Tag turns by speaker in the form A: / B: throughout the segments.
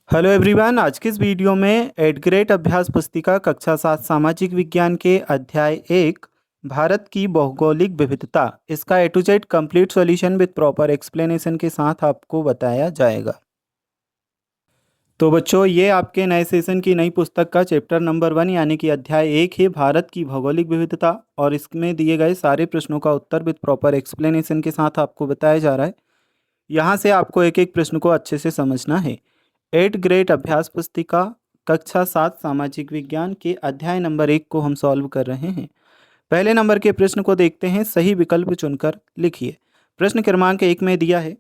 A: Hello everyone. आज की इस वीडियो में एट ग्रेड अभ्यास पुस्तिका कक्षा 7 सामाजिक विज्ञान के अध्याय 1 भारत की भौगोलिक विविधता इसका A to Z complete solution with proper explanation के साथ आपको बताया जाएगा। तो बच्चों, ये आपके नए सेशन की नई पुस्तक का चैप्टर नंबर 1 यानी कि अध्याय 1 है भारत की भौगोलिक विविधता, और इसमें दिए गए सारे प्रश्नों का उत्तर विद प्रॉपर एक्सप्लेनेशन के साथ आपको बताया जा रहा है। यहाँ से आपको एक एक प्रश्न को अच्छे से समझना है। 8 ग्रेड अभ्यास पुस्तिका कक्षा 7 सामाजिक विज्ञान के अध्याय नंबर 1 को हम सॉल्व कर रहे हैं। पहले नंबर के प्रश्न को देखते हैं। सही विकल्प चुनकर लिखिए। प्रश्न क्रमांक 1 में दिया है,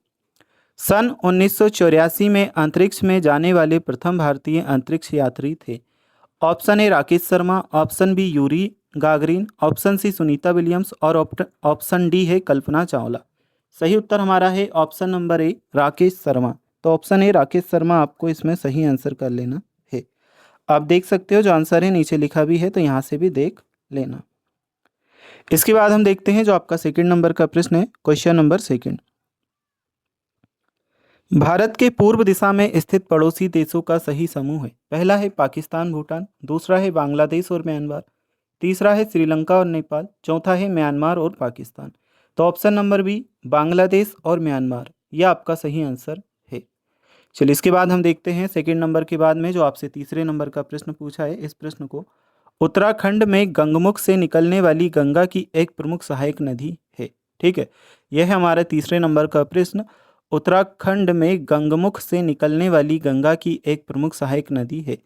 A: सन 1984 में अंतरिक्ष में जाने वाले प्रथम भारतीय अंतरिक्ष यात्री थे। Option A Rakesh Sharma, option B Yuri Gagarin, option C Sunita Williams और ऑप्शन डी है कल्पना चावला। सही उत्तर हमारा है option number A Rakesh Sharma. तो ऑप्शन ए राकेश शर्मा आपको इसमें सही आंसर कर लेना है। आप देख सकते हो जो आंसर है नीचे लिखा भी है, तो यहाँ से भी देख लेना। इसके बाद हम देखते हैं जो आपका सेकंड नंबर का प्रश्न है। क्वेश्चन नंबर सेकंड, भारत के पूर्व दिशा में स्थित पड़ोसी देशों का सही समूह है। पहला है पाकिस्तान भूटान, दूसरा है बांग्लादेश और म्यांमार, तीसरा है श्रीलंका और नेपाल, चौथा है म्यांमार और पाकिस्तान। तो ऑप्शन नंबर बी बांग्लादेश और म्यांमार, यह आपका सही आंसर है। चलिए इसके बाद हम देखते हैं सेकंड नंबर के बाद में जो आपसे तीसरे नंबर का प्रश्न पूछा है। इस प्रश्न को, उत्तराखंड में गंगमुख से निकलने वाली गंगा की एक प्रमुख सहायक नदी है। ठीक है, यह है हमारा तीसरे नंबर का प्रश्न। उत्तराखंड में गंगमुख से निकलने वाली गंगा की एक प्रमुख सहायक नदी है।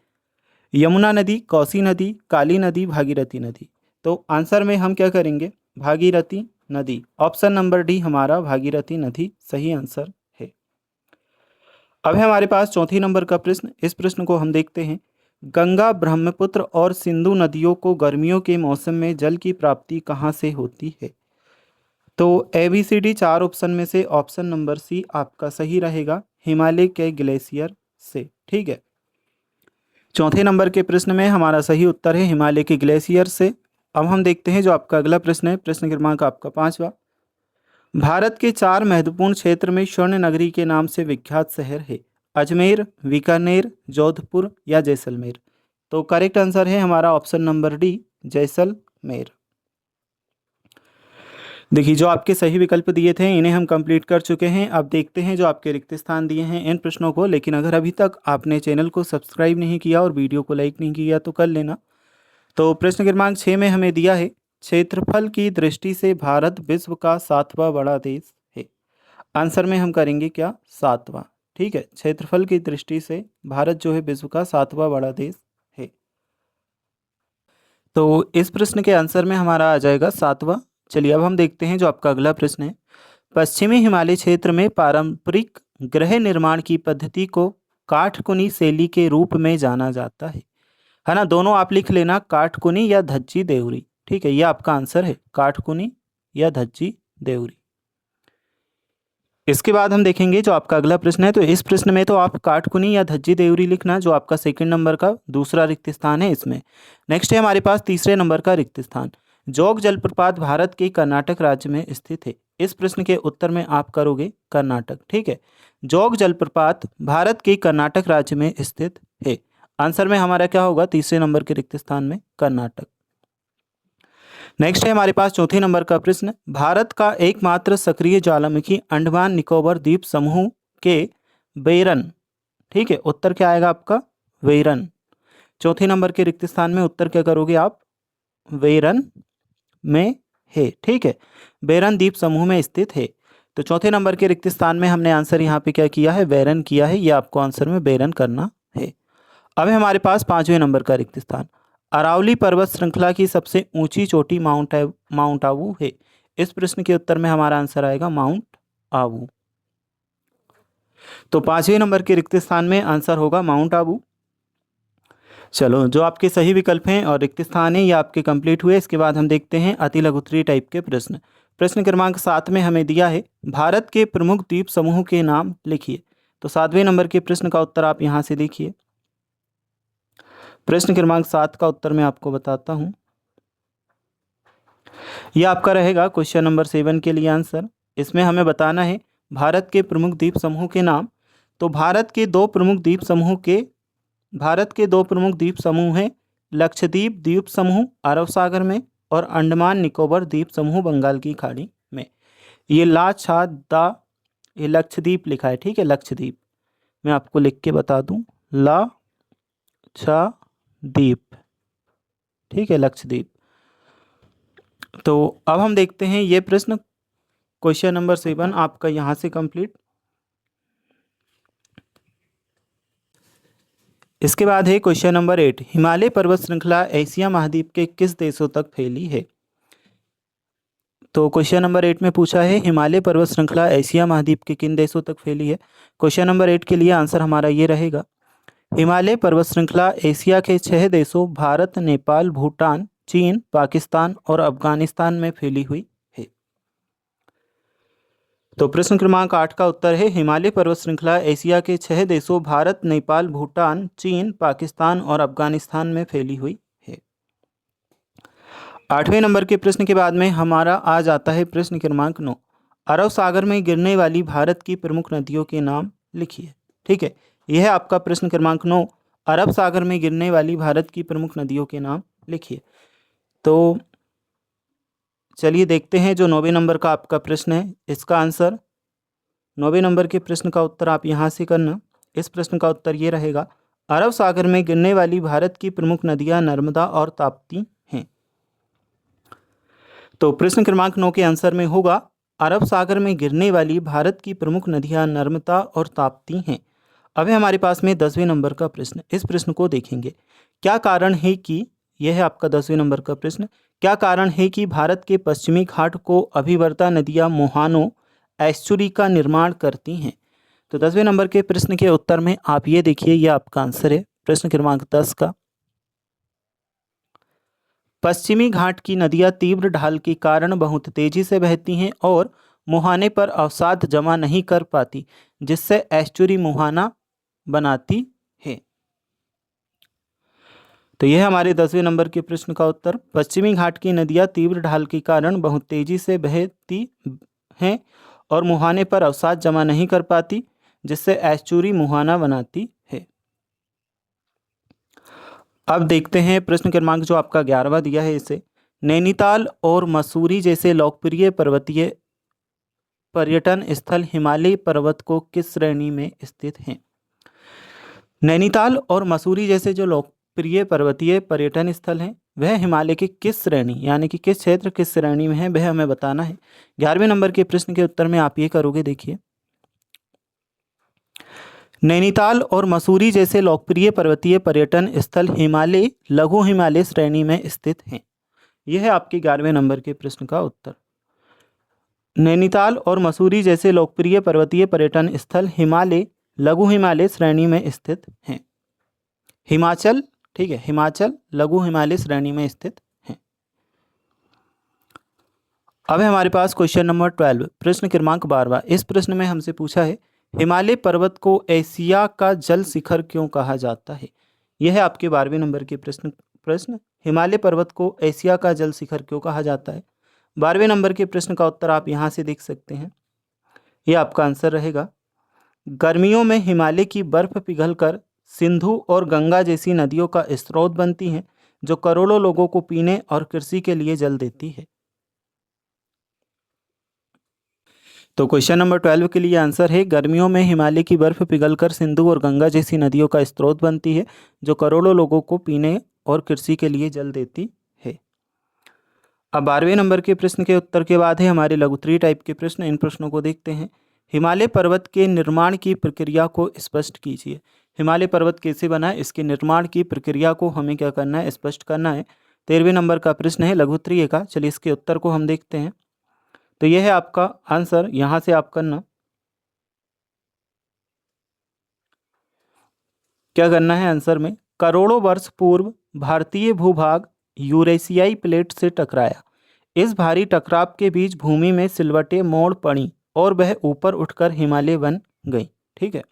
A: यमुना नदी, कोसी नदी, काली नदी, भागीरथी नदी। तो आंसर में हम क्या करेंगे, भागीरथी नदी। ऑप्शन नंबर डी हमारा भागीरथी नदी सही आंसर है। अब है हमारे पास चौथी नंबर का प्रश्न। इस प्रश्न को हम देखते हैं, गंगा, ब्रह्मपुत्र और सिंधु नदियों को गर्मियों के मौसम में जल की प्राप्ति कहाँ से होती है। तो ABCD 4 ऑप्शन में से ऑप्शन नंबर सी आपका सही रहेगा, हिमालय के ग्लेशियर से। ठीक है, चौथे नंबर के प्रश्न में हमारा सही उत्तर है हिमालय के ग्लेशियर से। अब हम देखते हैं जो आपका अगला प्रश्न है। प्रश्न क्रमांक आपका 5वां, भारत के 4 महत्वपूर्ण क्षेत्र में स्वर्ण नगरी के नाम से विख्यात शहर है। अजमेर, बीकानेर, जोधपुर या जैसलमेर। तो करेक्ट आंसर है हमारा ऑप्शन नंबर डी जैसलमेर। देखिए जो आपके सही विकल्प दिए थे इन्हें हम कंप्लीट कर चुके हैं। अब देखते हैं जो आपके रिक्त स्थान दिए हैं इन प्रश्नों को। लेकिन अगर अभी तक आपने चैनल को सब्सक्राइब नहीं किया और वीडियो को लाइक नहीं किया तो कर लेना। तो प्रश्न क्रमांक 6 में हमें दिया है, क्षेत्रफल की दृष्टि से भारत विश्व का 7वां बड़ा देश है। आंसर में हम करेंगे क्या, 7वां। ठीक है, क्षेत्रफल की दृष्टि से भारत जो है विश्व का 7वां बड़ा देश है। तो इस प्रश्न के आंसर में हमारा आ जाएगा 7वां। चलिए अब हम देखते हैं जो आपका अगला प्रश्न है, पश्चिमी हिमालय क्षेत्र में पारंपरिक गृह निर्माण की पद्धति को काठकुनी शैली के रूप में जाना जाता है ना। दोनों आप लिख लेना, काठकुनी या धज्जी देवरी। ठीक है, यह आपका आंसर है, काठकुनी या धज्जी देवरी। इसके बाद हम देखेंगे जो आपका अगला प्रश्न है। तो इस प्रश्न में तो आप काठकुनी या धज्जी देवरी लिखना, जो आपका सेकंड नंबर का दूसरा रिक्त स्थान है इसमें। नेक्स्ट है हमारे पास तीसरे नंबर का रिक्त स्थान, जोग जलप्रपात भारत के कर्नाटक राज्य में स्थित है। इस प्रश्न के उत्तर में आप करोगे कर्नाटक। ठीक है, जोग जलप्रपात भारत के कर्नाटक राज्य में स्थित है। आंसर में हमारा क्या होगा, तीसरे नंबर के रिक्त स्थान में कर्नाटक। नेक्स्ट है हमारे पास चौथे नंबर का प्रश्न, भारत का एकमात्र सक्रिय ज्वालामुखी अंडमान निकोबार द्वीप समूह के वेरन। ठीक है, उत्तर क्या आएगा आपका, वेरन। चौथे नंबर के रिक्त स्थान में उत्तर क्या करोगे आप, वेरन में है। ठीक है, वेरन द्वीप समूह में स्थित है। तो चौथे नंबर के रिक्त स्थान में हमने आंसर यहाँ पे क्या किया है, वेरन किया है। यह आपको आंसर में वेरन करना है। अब है हमारे पास 5वें नंबर का रिक्त स्थान, अरावली पर्वत श्रृंखला की सबसे ऊंची चोटी माउंट आबू है। इस प्रश्न के उत्तर में हमारा आंसर आएगा माउंट आबू। तो 5वें नंबर के रिक्त स्थान में आंसर होगा माउंट आबू। चलो जो आपके सही विकल्प हैं और रिक्त स्थान है ये आपके कंप्लीट हुए। इसके बाद हम देखते हैं अति लघु उत्तरीय टाइप के प्रश्न। प्रश्न क्रमांक 7 में हमें दिया है, भारत के प्रमुख द्वीप समूह के नाम लिखिए। तो 7वें नंबर के प्रश्न का उत्तर आप यहाँ से देखिए। प्रश्न क्रमांक 7 का उत्तर मैं आपको बताता हूं। यह आपका रहेगा क्वेश्चन नंबर 7 के लिए आंसर। इसमें हमें बताना है भारत के प्रमुख द्वीप समूह के नाम। तो भारत के दो प्रमुख द्वीप समूह हैं लक्षद्वीप द्वीप समूह अरब सागर में और अंडमान निकोबार द्वीप समूह बंगाल की खाड़ी में। ये ये लक्षद्वीप लिखा है, ठीक है, लक्षद्वीप। मैं आपको लिख के बता दूं, लक्षद्वीप, ठीक है, लक्षद्वीप। तो अब हम देखते हैं ये प्रश्न, क्वेश्चन नंबर 7 आपका यहाँ से कंप्लीट। इसके बाद है क्वेश्चन नंबर 8, हिमालय पर्वत श्रृंखला एशिया महाद्वीप के किस देशों तक फैली है। तो क्वेश्चन नंबर 8 में पूछा है हिमालय पर्वत श्रृंखला एशिया महाद्वीप के किन देशों तक फैली है। क्वेश्चन नंबर 8 के लिए आंसर हमारा ये रहेगा, हिमालय पर्वत श्रृंखला एशिया के 6 देशों भारत, नेपाल, भूटान, चीन, पाकिस्तान और अफगानिस्तान में फैली हुई है। तो प्रश्न क्रमांक 8 का उत्तर है हिमालय पर्वत श्रृंखला एशिया के 6 देशों भारत, नेपाल, भूटान, चीन, पाकिस्तान और अफगानिस्तान में फैली हुई है। 8वें नंबर के प्रश्न के बाद में हमारा आ जाता है प्रश्न क्रमांक 9, अरब सागर में गिरने वाली भारत की प्रमुख नदियों के नाम लिखिए। ठीक है, यह है आपका प्रश्न क्रमांक 9, अरब सागर में गिरने वाली भारत की प्रमुख नदियों के नाम लिखिए। तो चलिए देखते हैं जो 9वें नंबर का आपका प्रश्न है, इसका आंसर 9वें नंबर के प्रश्न का उत्तर आप यहाँ से करना। इस प्रश्न का उत्तर ये रहेगा, अरब सागर में गिरने वाली भारत की प्रमुख नदियाँ नर्मदा और ताप्ती हैं। तो प्रश्न क्रमांक 9 के आंसर में होगा, अरब सागर में गिरने वाली भारत की प्रमुख नदियाँ नर्मदा और ताप्ती हैं। अब है हमारे पास में 10वें नंबर का प्रश्न। इस प्रश्न को देखेंगे, क्या कारण है कि, यह है आपका 10वें नंबर का प्रश्न, क्या कारण है कि भारत के पश्चिमी घाट को अभिवर्ता नदियाँ मोहानो एस्चुरी का निर्माण करती हैं। तो 10वें नंबर के प्रश्न के उत्तर में आप ये देखिए, यह आपका आंसर है प्रश्न क्रमांक 10 का। पश्चिमी घाट की नदियाँ तीव्र ढाल के कारण बहुत तेजी से बहती हैं और मुहाने पर अवसाद जमा नहीं कर पाती, जिससे एस्चुरी मुहाना बनाती है। तो यह हमारे 10वें नंबर के प्रश्न का उत्तर, पश्चिमी घाट की नदियाँ तीव्र ढाल के कारण बहुत तेजी से बहती हैं और मुहाने पर अवसाद जमा नहीं कर पाती, जिससे एस्चुरी मुहाना बनाती है। अब देखते हैं प्रश्न क्रमांक जो आपका 11वां दिया है, इसे नैनीताल और मसूरी जैसे लोकप्रिय पर्वतीय पर्यटन स्थल हिमालय पर्वत को किस श्रेणी में स्थित हैं। नैनीताल और मसूरी जैसे जो लोकप्रिय पर्वतीय पर्यटन स्थल हैं वह हिमालय की किस श्रेणी, यानी कि किस क्षेत्र, किस श्रेणी में है, वह हमें बताना है। 11वें नंबर के प्रश्न के उत्तर में आप ये करोगे, देखिए, नैनीताल और मसूरी जैसे लोकप्रिय पर्वतीय पर्यटन स्थल हिमालय लघु हिमालय श्रेणी में स्थित हैं। यह है आपके 11वें नंबर के प्रश्न का उत्तर। नैनीताल और मसूरी जैसे लोकप्रिय पर्वतीय पर्यटन स्थल हिमालय लघु हिमालय श्रेणी में स्थित हैं। हिमाचल, ठीक है, हिमाचल लघु हिमालय श्रेणी में स्थित हैं। अब है हमारे पास क्वेश्चन नंबर 12, प्रश्न क्रमांक 12। इस प्रश्न में हमसे पूछा है, हिमालय पर्वत को एशिया का जल शिखर क्यों कहा जाता है। यह है आपके 12वें नंबर के प्रश्न, हिमालय पर्वत को एशिया का जल शिखर क्यों कहा जाता है। 12वें नंबर के प्रश्न का उत्तर आप यहाँ से देख सकते हैं, यह आपका आंसर रहेगा, गर्मियों में हिमालय की बर्फ पिघलकर सिंधु और गंगा जैसी नदियों का स्रोत बनती हैं, जो करोड़ों लोगों को पीने और कृषि के लिए जल देती है। तो क्वेश्चन नंबर 12 के लिए आंसर है, गर्मियों में हिमालय की बर्फ पिघलकर सिंधु और गंगा जैसी नदियों का स्रोत बनती है, जो करोड़ों लोगों को पीने और कृषि के लिए जल देती है। अब 12वें नंबर के प्रश्न के उत्तर के बाद है हमारे लघुत्तरीय टाइप के प्रश्न। इन प्रश्नों को देखते हैं। हिमालय पर्वत के निर्माण की प्रक्रिया को स्पष्ट कीजिए। हिमालय पर्वत कैसे बना है, इसके निर्माण की प्रक्रिया को हमें क्या करना है, स्पष्ट करना है। 13वें नंबर का प्रश्न है लघुत्तरीय का। चलिए इसके उत्तर को हम देखते हैं। तो यह है आपका आंसर, यहाँ से आप करना, क्या करना है आंसर में, करोड़ों वर्ष पूर्व भारतीय भूभाग यूरेशियाई प्लेट से टकराया। इस भारी टकराव के बीच भूमि में सिलवटें मोड़ पड़ी और वह ऊपर उठकर हिमालय बन गई। ठीक है,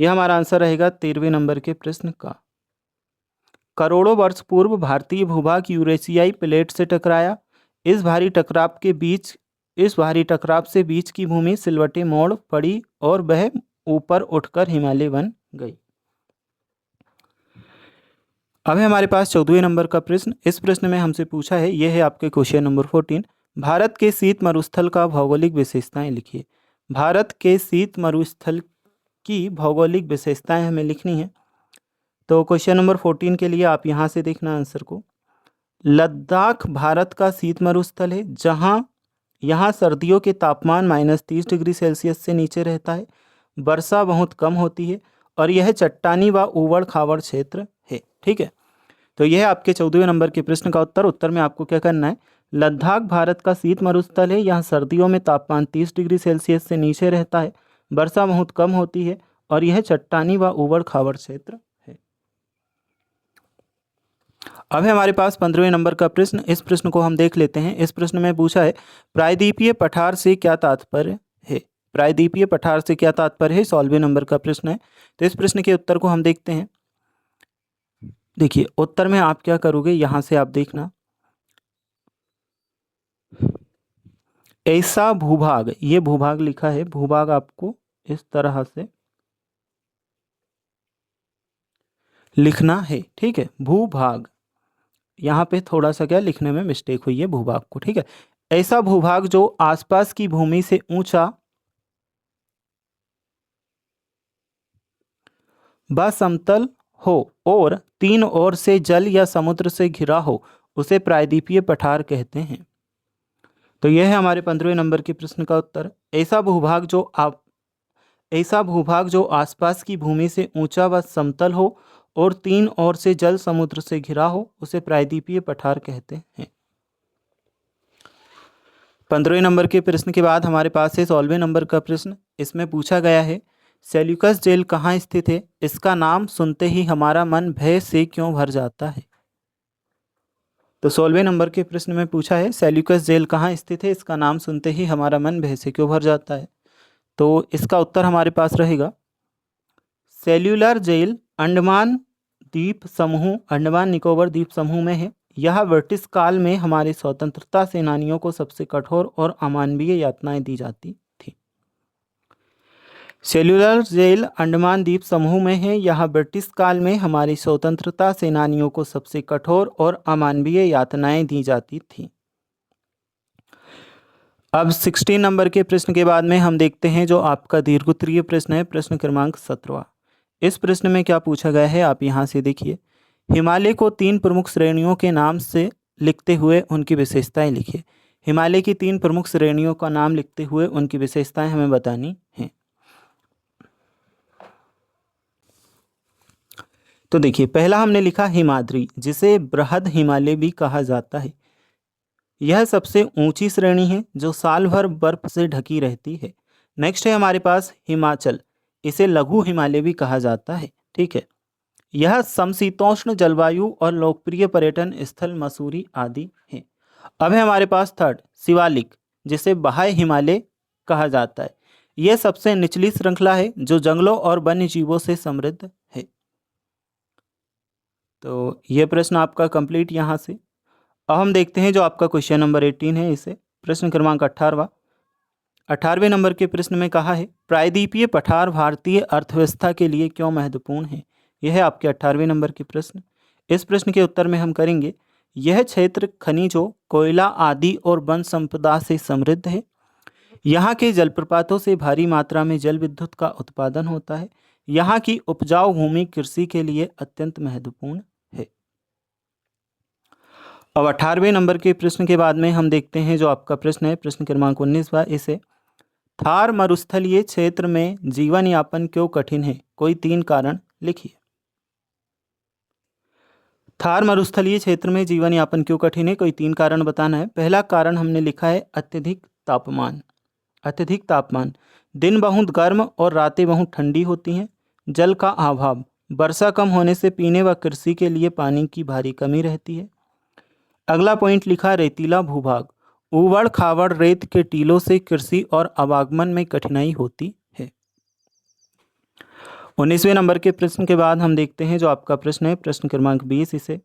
A: यह हमारा आंसर रहेगा 13वें नंबर के प्रश्न का। करोड़ों वर्ष पूर्व भारतीय भूभाग यूरेशियाई प्लेट से टकराया। इस भारी टकराव से बीच की भूमि सिलवटें मोड़ पड़ी और वह ऊपर उठकर हिमालय बन गई। अब है हमारे पास 14वें नंबर का प्रश्न। इस प्रश्न में हमसे पूछा है, यह है आपके क्वेश्चन नंबर 14, भारत के शीत मरुस्थल का भौगोलिक विशेषताएं लिखिए। भारत के शीत मरुस्थल की भौगोलिक विशेषताएं हमें लिखनी है। तो क्वेश्चन नंबर 14 के लिए आप यहाँ से देखना आंसर को। लद्दाख भारत का शीत मरुस्थल है, जहाँ यहाँ सर्दियों के तापमान -30 डिग्री सेल्सियस से नीचे रहता है, वर्षा बहुत कम होती है और यह चट्टानी व ऊबड़ खाबड़ क्षेत्र है। ठीक है, तो यह आपके 14वें नंबर के प्रश्न का उत्तर। उत्तर में आपको क्या करना है, लद्दाख भारत का शीत मरुस्थल है, यहाँ सर्दियों में तापमान 30 डिग्री सेल्सियस से नीचे रहता है, वर्षा बहुत कम होती है और यह चट्टानी व ऊबड़ खाबड़ क्षेत्र है। अब है हमारे पास 15वें नंबर का प्रश्न। इस प्रश्न को हम देख लेते हैं। इस प्रश्न में पूछा है, प्रायद्वीपीय पठार से क्या तात्पर्य है। प्रायद्वीपीय पठार से क्या तात्पर्य है, 16वें नंबर का प्रश्न है। तो इस प्रश्न के उत्तर को हम देखते हैं। देखिए उत्तर में आप क्या करोगे, यहां से आप देखना, ऐसा भूभाग, ये भूभाग लिखा है, भूभाग आपको इस तरह से लिखना है। ठीक है, भूभाग, यहाँ पे थोड़ा सा क्या लिखने में मिस्टेक हुई है भूभाग को। ठीक है, ऐसा भूभाग जो आसपास की भूमि से ऊंचा व समतल हो और तीन ओर से जल या समुद्र से घिरा हो, उसे प्रायद्वीपीय पठार कहते हैं। तो यह है हमारे 15वें नंबर के प्रश्न का उत्तर। ऐसा भूभाग जो आसपास की भूमि से ऊंचा व समतल हो और तीन ओर से जल समुद्र से घिरा हो, उसे प्रायद्वीपीय पठार कहते हैं। 15वें नंबर के प्रश्न के बाद हमारे पास है 16वें नंबर का प्रश्न। इसमें पूछा गया है, सेल्यूकस जेल कहाँ स्थित है, इसका नाम सुनते ही हमारा मन भय से क्यों भर जाता है। तो 16वें नंबर के प्रश्न में पूछा है, सेल्यूकस जेल कहाँ स्थित है, इसका नाम सुनते ही हमारा मन भय से क्यों भर जाता है। तो इसका उत्तर हमारे पास रहेगा, सेल्यूलर जेल अंडमान द्वीप समूह, अंडमान निकोबार द्वीप समूह में है। यह ब्रिटिश काल में हमारे स्वतंत्रता सेनानियों को सबसे कठोर और अमानवीय यातनाएं दी जाती थी। सेल्यूलर जेल अंडमान द्वीप समूह में है। यह ब्रिटिश काल में हमारी स्वतंत्रता सेनानियों को सबसे कठोर और अमानवीय यातनाएं दी जाती थी। अब 16 नंबर के प्रश्न के बाद में हम देखते हैं जो आपका दीर्घोत्तरीय प्रश्न है, प्रश्न क्रमांक 17। इस प्रश्न में क्या पूछा गया है, आप यहाँ से देखिए, हिमालय को 3 प्रमुख श्रेणियों के नाम से लिखते हुए उनकी विशेषताएं लिखिए। हिमालय की 3 प्रमुख श्रेणियों का नाम लिखते हुए उनकी विशेषताएं हमें बतानी हैं। तो देखिए, पहला हमने लिखा हिमाद्री, जिसे बृहद हिमालय भी कहा जाता है। यह सबसे ऊंची श्रेणी है जो साल भर बर्फ से ढकी रहती है। नेक्स्ट है हमारे पास हिमाचल, इसे लघु हिमालय भी कहा जाता है। ठीक है, यह समशीतोष्ण जलवायु और लोकप्रिय पर्यटन स्थल मसूरी आदि है। अब है हमारे पास थर्ड शिवालिक, जिसे बाह्य हिमालय कहा जाता है। यह सबसे निचली श्रृंखला है जो जंगलों और वन्य जीवों से समृद्ध है। तो यह प्रश्न आपका कंप्लीट यहाँ से। अब हम देखते हैं जो आपका क्वेश्चन नंबर 18 है, इसे प्रश्न क्रमांक 18वें नंबर के प्रश्न में कहा है, प्रायद्वीपीय पठार भारतीय अर्थव्यवस्था के लिए क्यों महत्वपूर्ण है। यह है आपके 18वें नंबर के प्रश्न। इस प्रश्न के उत्तर में हम करेंगे, यह क्षेत्र खनिजों, कोयला आदि और वन संपदा से समृद्ध है। यहाँ के जलप्रपातों से भारी मात्रा में जल विद्युत का उत्पादन होता है। यहाँ की उपजाऊ भूमि कृषि के लिए अत्यंत महत्वपूर्ण है। अब 18वें नंबर के प्रश्न के बाद में हम देखते हैं जो आपका प्रश्न है, प्रश्न क्रमांक 19, इसे थार मरुस्थलीय क्षेत्र में जीवन यापन क्यों कठिन है, कोई 3 कारण लिखिए। थार मरुस्थलीय क्षेत्र में जीवन यापन क्यों कठिन है, कोई 3 कारण बताना है। पहला कारण हमने लिखा है अत्यधिक तापमान। अत्यधिक तापमान, दिन बहुत गर्म और रातें बहुत ठंडी होती हैं। जल का अभाव, वर्षा कम होने से पीने व कृषि के लिए पानी की भारी कमी रहती है। अगला पॉइंट लिखा रेतीला भूभाग, ऊबड़ खाबड़ रेत के टीलों से कृषि और आवागमन में कठिनाई होती है। 19वें नंबर के प्रश्न के बाद हम देखते हैं जो आपका प्रश्न है, प्रश्न क्रमांक 20, इसे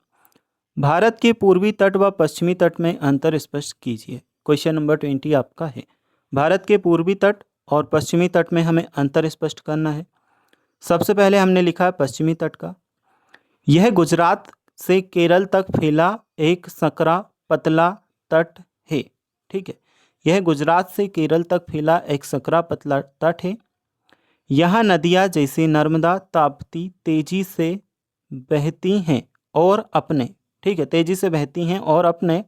A: भारत के पूर्वी तट व पश्चिमी तट में अंतर स्पष्ट कीजिए। क्वेश्चन नंबर 20 आपका है, भारत के पूर्वी तट और पश्चिमी तट में हमें अंतर स्पष्ट करना है। सबसे पहले हमने लिखा है पश्चिमी तट का, यह गुजरात से केरल तक फैला एक सकरा पतला तट है। ठीक है, यह गुजरात से केरल तक फैला एक सकरा पतला तट है। यहाँ नदियाँ जैसे नर्मदा ताप्ती तेजी से बहती हैं और अपने, ठीक है, तेजी से बहती हैं और अपने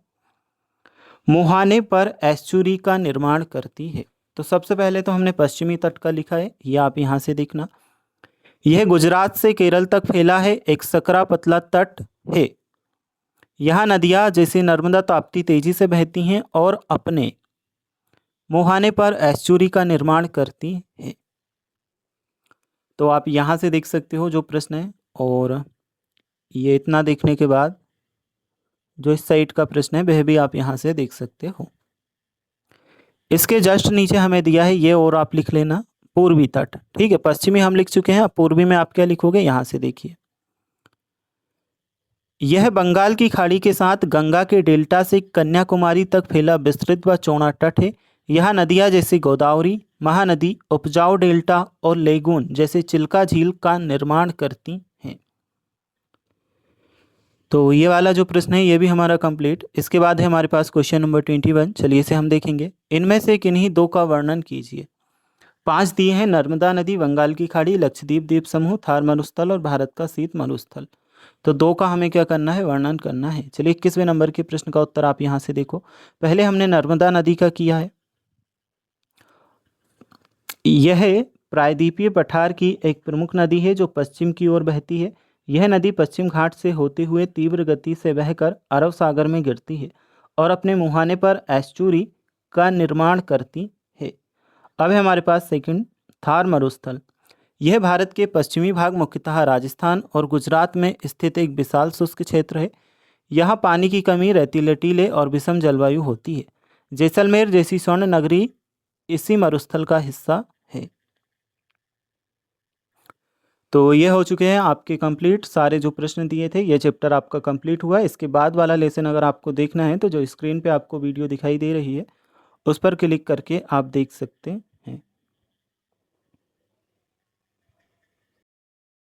A: मुहाने पर एस्चुरी का निर्माण करती है। तो सबसे पहले तो हमने पश्चिमी तट का लिखा है, यह आप यहाँ से देखना, यह गुजरात से केरल तक फैला है एक सकरा पतला तट है। यहाँ नदियाँ जैसे नर्मदा ताप्ती तेजी से बहती हैं और अपने मुहाने पर एस्चुरी का निर्माण करती है। तो आप यहाँ से देख सकते हो जो प्रश्न है, और ये इतना देखने के बाद जो इस साइड का प्रश्न है वह भी आप यहाँ से देख सकते हो। इसके जस्ट नीचे हमें दिया है ये, और आप लिख लेना पूर्वी तट। ठीक है, पश्चिमी हम लिख चुके हैं, अब पूर्वी में आप क्या लिखोगे, यहाँ से देखिए, यह बंगाल की खाड़ी के साथ गंगा के डेल्टा से कन्याकुमारी तक फैला विस्तृत व चौड़ा तट है। यहाँ नदियाँ जैसे गोदावरी, महानदी, उपजाऊ डेल्टा और लेगून जैसे चिल्का झील का निर्माण करती हैं। तो ये वाला जो प्रश्न है ये भी हमारा कंप्लीट। इसके बाद है हमारे पास क्वेश्चन नंबर 21। चलिए इसे हम देखेंगे। इनमें से किन्हीं दो का वर्णन कीजिए। 5 दिए हैं, नर्मदा नदी, बंगाल की खाड़ी, लक्षद्वीप द्वीप समूह, थार मरुस्थल और भारत का शीत मरुस्थल। तो 2 का हमें क्या करना है, वर्णन करना है। चलिए 21वें नंबर के प्रश्न का उत्तर आप यहाँ से देखो। पहले हमने नर्मदा नदी का किया है। यह प्रायद्वीपीय पठार की एक प्रमुख नदी है जो पश्चिम की ओर बहती है। यह नदी पश्चिम घाट से होते हुए तीव्र गति से बहकर अरब सागर में गिरती है और अपने मुहाने पर एस्चुरी का निर्माण करती है। अब है हमारे पास सेकंड, थार मरुस्थल। यह भारत के पश्चिमी भाग, मुख्यतः राजस्थान और गुजरात में स्थित एक विशाल शुष्क क्षेत्र है। यहाँ पानी की कमी, रेतीले और विषम जलवायु होती है। जैसलमेर जैसी स्वर्ण नगरी इसी मरुस्थल का हिस्सा है। तो ये हो चुके हैं आपके कंप्लीट सारे जो प्रश्न दिए थे, ये चैप्टर आपका कंप्लीट हुआ। इसके बाद वाला लेसन अगर आपको देखना है तो जो स्क्रीन पे आपको वीडियो दिखाई दे रही है उस पर क्लिक करके आप देख सकते हैं।